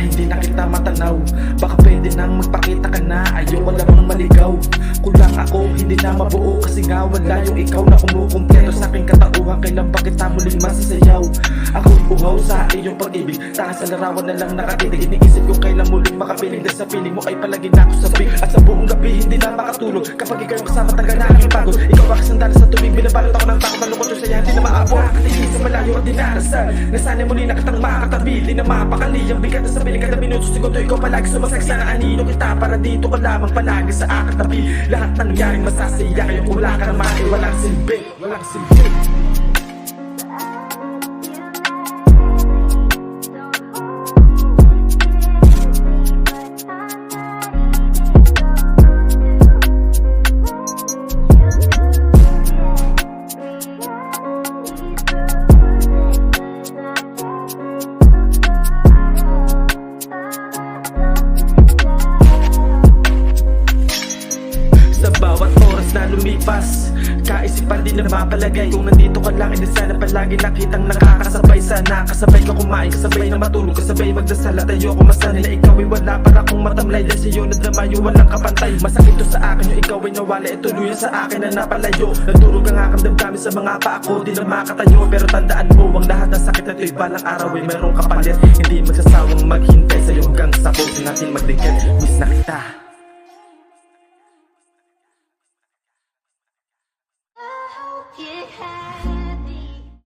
Hindi na kita matanaw, baka pwede nang magpakita ka na. Ayoko lamang maligaw, kulang ako, hindi na mabuo. Kasi nga wala yung ikaw na kumukumpleto sa aking katauhan. Kailan ba kita muling masasayaw? Ako'y uhaw sa iyong pag-ibig, taas sa larawan na lang nakatitig. Iniisip ko kailan muling makapiling, dahil sa piling mo ay palagi na ako sabik. At sa buong gabi hindi na makatulog, kapag ikaw yung kasama tanggal na aking pagod. Ikaw ang kasandala sa tubig, binabalot ako ng takot. Malungkot yung saya, hindi na maabot. Nakatingin sa malayo at dinarasal, nasanay muli na kitang makakatabi. Di na mapakali ang bigat na sa piling. Kada minuto segundo ikaw palagi sumasaksa na anino kita. Para dito ka lamang palagi sa aking tabi. Lahat ng nangyaring masasaya kayo, kung wala ka naman ay walang silbi. Walang silbi. Bawat oras na lumipas, kaisipan din na mapalagay. Kung nandito ka lang, hindi sana palagi nakitang nakakasabay. Sana kasabay ka kumain, kasabay na matulog, kasabay magdasal. At ayoko masanay na ikaw ay wala para kung matamlay. Dahil sa'yo nadramayo, walang kapantay. Masakit to sa akin yung ikaw ay nawala, ito luyan sa akin na napalayo. Nagturog ang aking damdamin sa mga pa ako, di na makatayo. Pero tandaan mo, ang lahat ng sakit na to'y balang araw ay merong kapalit. Hindi magsasawang maghintay sa'yo hanggang sa puso natin magdikit. Miss na kita.